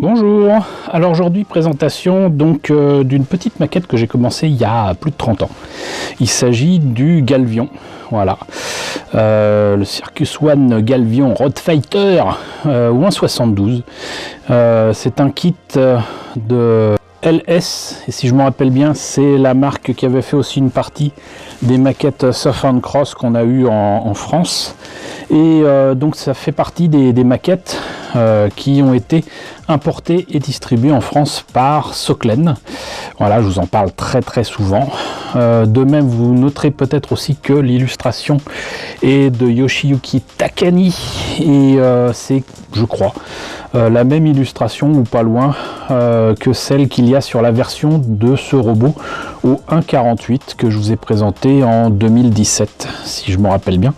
Bonjour, alors aujourd'hui présentation donc d'une petite maquette que j'ai commencée il y a plus de 30 ans. Il s'agit du Galvion, voilà, le Circus One Galvion Road Fighter ou 1.72. C'est un kit de LS, et si je me rappelle bien, c'est la marque qui avait fait aussi une partie des maquettes Surf and Cross qu'on a eu en France. Et donc ça fait partie des maquettes qui ont été importées et distribuées en France par Soklen. Voilà, je vous en parle très souvent. De même, vous noterez peut-être aussi que l'illustration est de Yoshiyuki Takani et c'est, je crois, la même illustration ou pas loin que celle qu'il y a sur la version de ce robot au 1.48 que je vous ai présenté en 2017, si je me rappelle bien.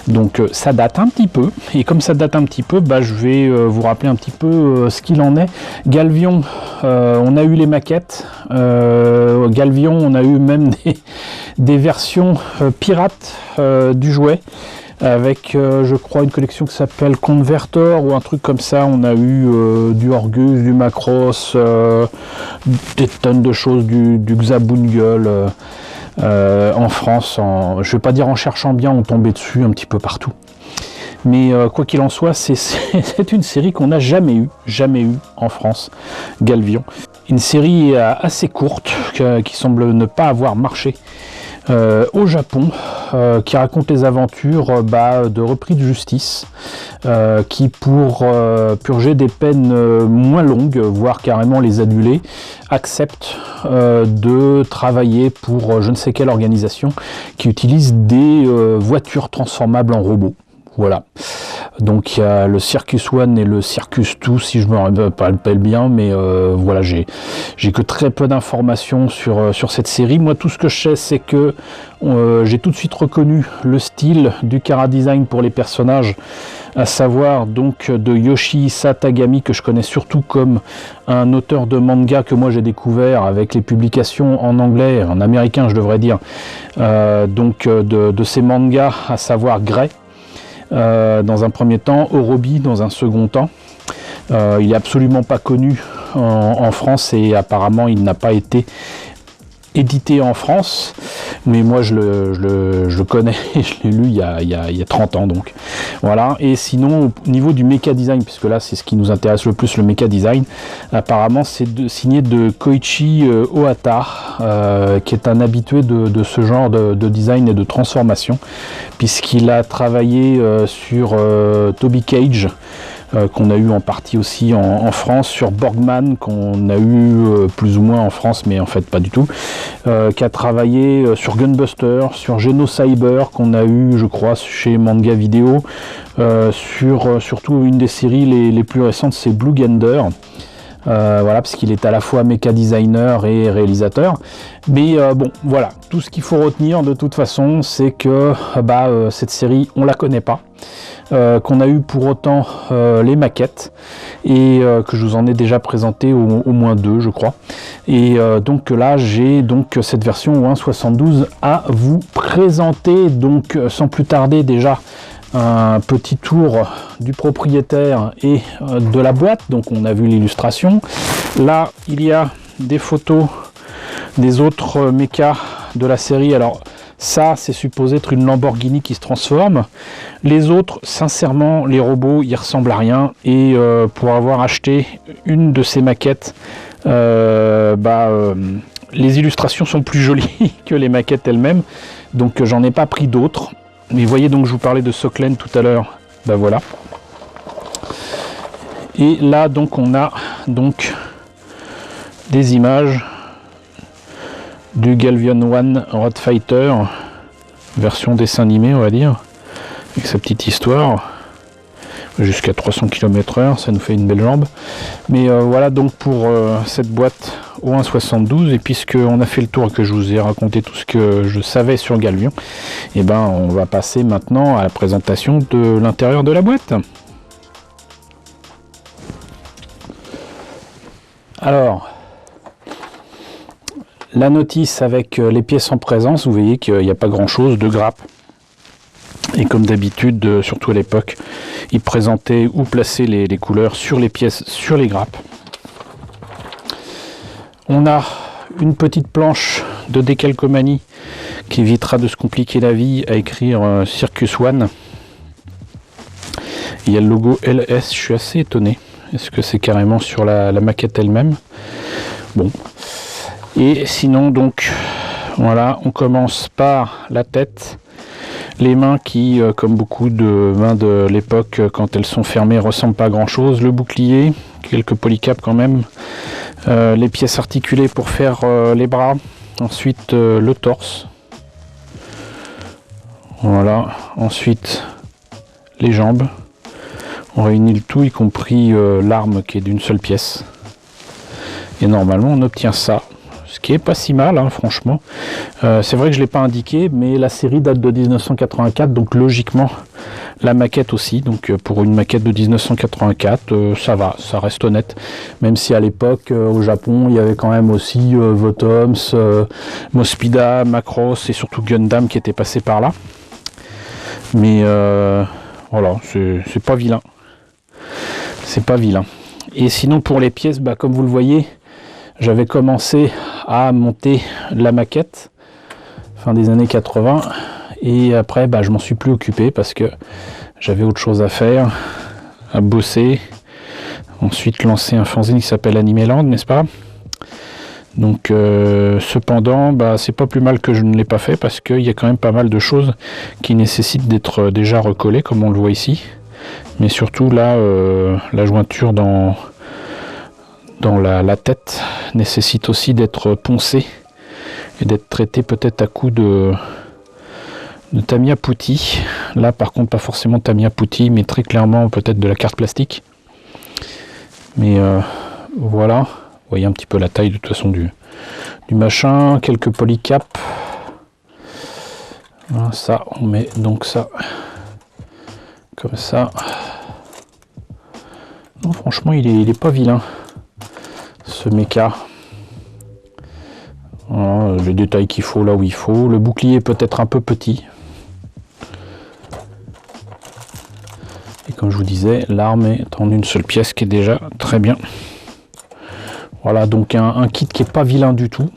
Donc ça date un petit peu, et comme ça date un petit peu, je vais vous rappeler un petit peu ce qu'il en est. Galvion, on a eu les maquettes, Galvion, on a eu même des versions pirates du jouet, avec je crois une collection qui s'appelle Convertor ou un truc comme ça. On a eu du Orgus, du Macross, des tonnes de choses, du Xabungul en France, je ne vais pas dire en cherchant bien, on tombait dessus un petit peu partout. Mais quoi qu'il en soit, c'est une série qu'on n'a jamais eu en France, Galvion. Une série assez courte qui semble ne pas avoir marché au Japon, qui raconte les aventures de repris de justice qui, pour purger des peines moins longues, voire carrément les annuler, acceptent de travailler pour je ne sais quelle organisation qui utilise des voitures transformables en robots. Voilà, donc il y a le Circus One et le Circus 2 si je me rappelle bien, mais voilà, j'ai que très peu d'informations sur cette série. Moi, tout ce que je sais, c'est que j'ai tout de suite reconnu le style du chara design pour les personnages, à savoir donc de Yoshihisa Tagami, que je connais surtout comme un auteur de manga que moi j'ai découvert avec les publications en anglais, en américain je devrais dire, donc de ces mangas, à savoir Grey. Dans un premier temps, Orobi dans un second temps. Il n'est absolument pas connu en France et apparemment il n'a pas été édité en France, mais moi je le connais et je l'ai lu il y a 30 ans donc. Voilà, et sinon au niveau du mecha design, puisque là c'est ce qui nous intéresse le plus, le mecha design, apparemment c'est signé de Koichi Ohata, qui est un habitué de ce genre de design et de transformation, puisqu'il a travaillé sur Toby Cage, qu'on a eu en partie aussi en France, sur Borgman, qu'on a eu plus ou moins en France, mais en fait pas du tout, qui a travaillé sur Gunbuster, sur Genocyber, qu'on a eu je crois chez Manga Video, surtout une des séries les plus récentes, c'est Blue Gander. Voilà, parce qu'il est à la fois mecha designer et réalisateur. Mais bon, voilà, tout ce qu'il faut retenir de toute façon, c'est que cette série, on la connaît pas, qu'on a eu pour autant les maquettes, et que je vous en ai déjà présenté au moins 2, je crois. Et donc là, j'ai donc cette version 1.72 à vous présenter. Donc sans plus tarder, déjà un petit tour du propriétaire et de la boîte. Donc on a vu l'illustration. Là il y a des photos des autres mechas de la série. Alors ça, c'est supposé être une Lamborghini qui se transforme. Les autres, sincèrement, les robots, ils ressemblent à rien. Et pour avoir acheté une de ces maquettes, les illustrations sont plus jolies que les maquettes elles-mêmes. Donc j'en ai pas pris d'autres. Mais voyez, donc je vous parlais de Soklen tout à l'heure, voilà. Et là donc on a donc des images du Galvion One Road Fighter, version dessin animé on va dire, avec sa petite histoire, jusqu'à 300 km/h, ça nous fait une belle jambe. Mais voilà donc pour cette boîte au 1.72, et puisque on a fait le tour et que je vous ai raconté tout ce que je savais sur Galvion, et on va passer maintenant à la présentation de l'intérieur de la boîte. Alors, la notice avec les pièces en présence, vous voyez qu'il n'y a pas grand chose de grappe. Et comme d'habitude, surtout à l'époque, ils présentaient ou plaçaient les couleurs sur les pièces, sur les grappes. On a une petite planche de décalcomanie qui évitera de se compliquer la vie à écrire Circus One. Il y a le logo LS, je suis assez étonné. Est-ce que c'est carrément sur la maquette elle-même? Bon. Et sinon, donc, voilà, on commence par la tête. Les mains qui, comme beaucoup de mains de l'époque, quand elles sont fermées, ressemblent pas à grand-chose. Le bouclier, quelques polycaps quand même. Les pièces articulées pour faire les bras. Ensuite, le torse. Voilà. Ensuite, les jambes. On réunit le tout, y compris l'arme qui est d'une seule pièce. Et normalement, on obtient ça. Ce qui est pas si mal, hein, franchement. C'est vrai que je ne l'ai pas indiqué, mais la série date de 1984, donc logiquement, la maquette aussi. Donc pour une maquette de 1984, ça va, ça reste honnête. Même si à l'époque, au Japon, il y avait quand même aussi Votoms, Mospida, Macross et surtout Gundam qui étaient passés par là. Mais voilà, c'est pas vilain. C'est pas vilain. Et sinon, pour les pièces, bah, comme vous le voyez, j'avais commencé à monter la maquette fin des années 80 et après bah, je m'en suis plus occupé parce que j'avais autre chose à faire, à bosser, ensuite lancer un fanzine qui s'appelle Animeland, n'est-ce pas? Donc cependant bah, c'est pas plus mal que je ne l'ai pas fait parce qu'il y a quand même pas mal de choses qui nécessitent d'être déjà recollées comme on le voit ici, mais surtout là la jointure dans la tête nécessite aussi d'être poncé et d'être traité peut-être à coup de Tamiya Putty. Là par contre pas forcément Tamiya Putty, mais très clairement peut-être de la carte plastique. Mais voilà, vous voyez un petit peu la taille de toute façon du machin, quelques polycaps. Voilà, ça on met donc ça comme ça. Non, franchement il est pas vilain. Ce méca, voilà, les détails qu'il faut là où il faut. Le bouclier peut être un peu petit et comme je vous disais, l'arme est en une seule pièce qui est déjà très bien. Voilà donc un kit qui est pas vilain du tout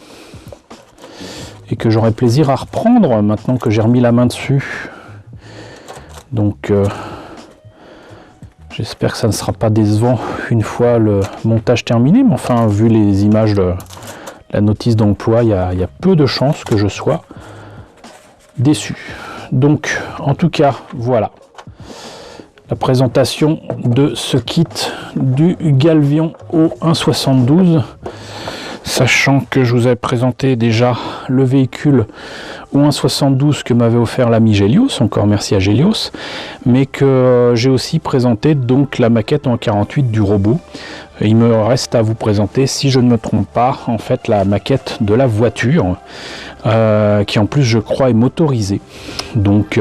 et que j'aurai plaisir à reprendre maintenant que j'ai remis la main dessus. Donc j'espère que ça ne sera pas décevant une fois le montage terminé, mais enfin, vu les images de la notice d'emploi, il y a peu de chances que je sois déçu. Donc, en tout cas, voilà la présentation de ce kit du Galvion au 1.72. Sachant que je vous ai présenté déjà le véhicule au 1.72 que m'avait offert l'ami Gélios, encore merci à Gélios, mais que j'ai aussi présenté donc la maquette en 48 du robot. Il me reste à vous présenter, si je ne me trompe pas, en fait la maquette de la voiture, qui en plus je crois est motorisée. Donc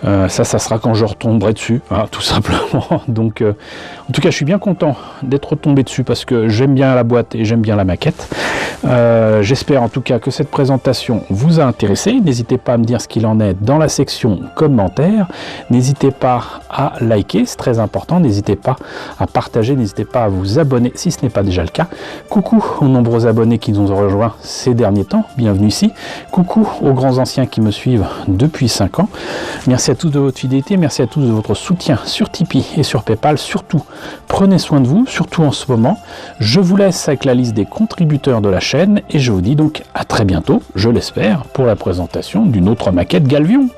ça sera quand je retomberai dessus, hein, tout simplement. Donc en tout cas je suis bien content d'être retombé dessus parce que j'aime bien la boîte et j'aime bien la maquette. J'espère en tout cas que cette présentation vous a intéressé. N'hésitez pas à me dire ce qu'il en est dans la section commentaires. N'hésitez pas à liker, c'est très important. N'hésitez pas à partager, n'hésitez pas à vous abonner si ce n'est pas déjà le cas. Coucou aux nombreux abonnés qui nous ont rejoints ces derniers temps, bienvenue ici. Coucou aux grands anciens qui me suivent depuis 5 ans. Merci à tous de votre fidélité, merci à tous de votre soutien sur Tipeee et sur Paypal. Surtout, prenez soin de vous, surtout en ce moment. Je vous laisse avec la liste des contributeurs de la chaîne et je vous dis donc à très bientôt, je l'espère, pour la présentation d'une autre maquette Galvion.